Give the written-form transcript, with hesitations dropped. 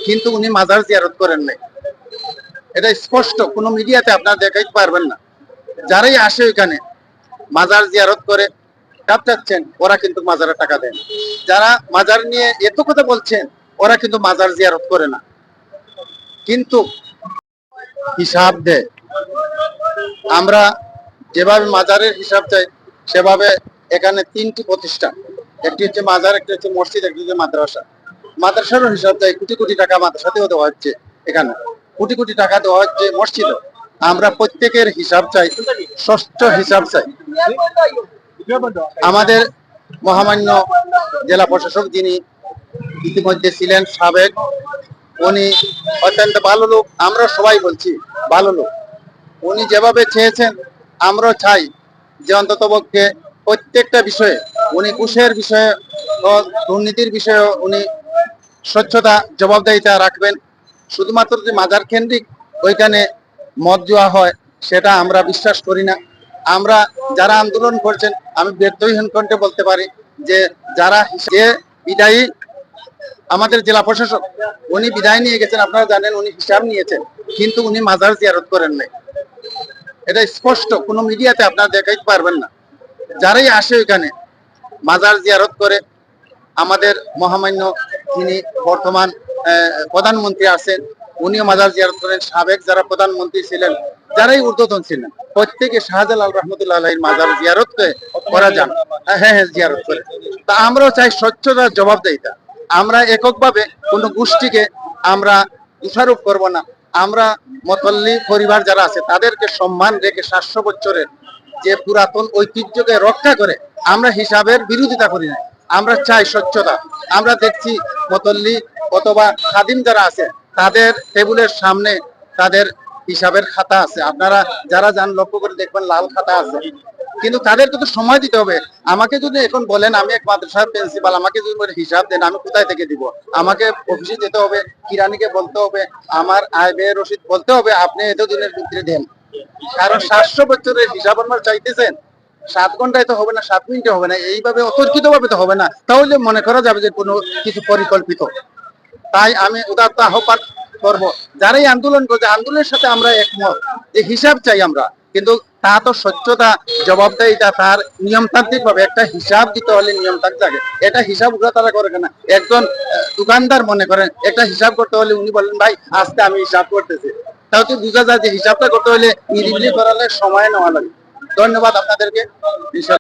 কিন্তু উনি মাজার জিয়ারত করেন নাই। এটা স্পষ্ট, কোনো মিডিয়াতে আপনারা দেখাইতে পারবেন না। যারাই আসে ওইখানে মাজার জিয়ারত করে টাকা চাচ্ছেন, ওরা কিন্তু মাজারে টাকা দেন। যারা মাজার নিয়ে এত কথা বলছেন, ওরা কিন্তু মাজার জিয়ারত করে না, কিন্তু হিসাব দেয়। আমরা যেভাবে মাজারের হিসাব চাই, সেভাবে এখানে 3টি প্রতিষ্ঠান, একটি হচ্ছে মাজার, একটি হচ্ছে মসজিদ, একটি হচ্ছে মাদ্রাসা। মাদ্রাসারও হিসাব চাই, কোটি কোটি টাকা মাদ্রাসাতেও দেওয়া হচ্ছে, এখানে কোটি কোটি টাকা দেওয়া হচ্ছে মসজিদে। আমরা প্রত্যেকের হিসাব চাই, ষষ্ঠ হিসাব চাই। আমাদের মহামান্য জেলা প্রশাসক, যিনি ইতিমধ্যে ছিলেন সাবেক, উনি অত্যন্ত ভালো লোক, আমরা সবাই বলছি ভালো লোক। উনি যেভাবে চেয়েছেন, আমরা চাই যে অন্তত পক্ষে প্রত্যেকটা বিষয়ে উনি ঘুষের বিষয়ে ও দুর্নীতির বিষয়ে উনি স্বচ্ছতা জবাবদাহিতা রাখবেন। শুধুমাত্র যে মাজার কেন্দ্রিক ওইখানে মত দেওয়া হয়, সেটা আমরা বিশ্বাস করি না। আমরা যারা আন্দোলন করছেন, আমি ব্যর্থহীন কণ্ঠে বলতে পারি যে যারা যে বিদায়ী আমাদের জেলা প্রশাসক, উনি বিদায় নিয়ে গেছেন, আপনারা জানেন, উনি হিসাব নিয়েছেন, কিন্তু উনি মাজার জিয়ারত করেন নাই। এটা স্পষ্ট, কোনো মিডিয়াতে আপনারা দেখাইতে পারবেন না। যারাই আসে ওইখানে মাজার জিয়ারত করে, আমাদের মহামান্য যিনি বর্তমান প্রধানমন্ত্রী আছেন, উনিও মাজার জিয়ারত করেন। সাবেক যারা প্রধানমন্ত্রী ছিলেন, যারাই ঊর্ধ্বতন ছিলেন, প্রত্যেকে শাহজালাল রহমতুল্লাহ আলাইহির মাজার জিয়ারত করা যান। হ্যাঁ, জিয়ারত করে। তা আমরাও চাই স্বচ্ছতা জবাবদাহিতা। আমরা এককভাবে কোনো গোষ্ঠীকে আমরা দোষারোপ করব না। আমরা মতল্লি পরিবার যারা আছে, তাদেরকে সম্মান রেখে 700 বছরের যে পুরাতন ঐতিহ্যকে রক্ষা করে আমরা হিসাবের বিরোধিতা করি না। আমরা চাই স্বচ্ছতা। আমরা দেখছি মতল্লি অথবা খাদিম যারা আছে, তাদের টেবিলের সামনে তাদের হিসাবের খাতা আছে। আপনারা যারা যান লক্ষ্য করে দেখবেন, লাল খাতা আছে। কিন্তু তাদেরকে তো সময় দিতে হবে। আমাকে যদি এখন বলেন আমি এক মাদ্রাসার প্রিন্সিপাল, আমাকে যদি হিসাব দেন, আমি কোথায় থেকে দিব? আমাকে অফিসে যেতে হবে, কিরানিকে বলতে হবে, আমার আয় ব্যয় রসিদ বলতে হবে, আপনি এত দিনের ভিতরে দেন। কারণ 700 বছরের হিসাব আমার চাইতেছেন, 7 ঘন্টায় তো হবে না, 7 মিনিটে হবে না, এইভাবে অতর্কিত ভাবে তো হবে না। তাহলে মনে করা যাবে যে কোনো কিছু পরিকল্পিত। তাই আমি উদাত্ত আহ্বান করব, যারাই আন্দোলন করছে, আন্দোলনের সাথে আমরা একমত যে হিসাব চাই আমরা, কিন্তু তা তো স্বচ্ছতা জবাবদাহিতা, তার নিয়মতান্ত্রিক ভাবে একটা হিসাব দিতে হলে নিয়ম থাকতে থাকে। এটা হিসাব উঠা তারা করে কেনা। একজন দোকানদার মনে করেন একটা হিসাব করতে হলে উনি বলেন, ভাই আজকে আমি হিসাব করতেছি, তাও তো বোঝা যায় যে হিসাবটা করতে হলে নিরিবিলি করালে সময় নেওয়া লাগে। ধন্যবাদ আপনাদেরকে।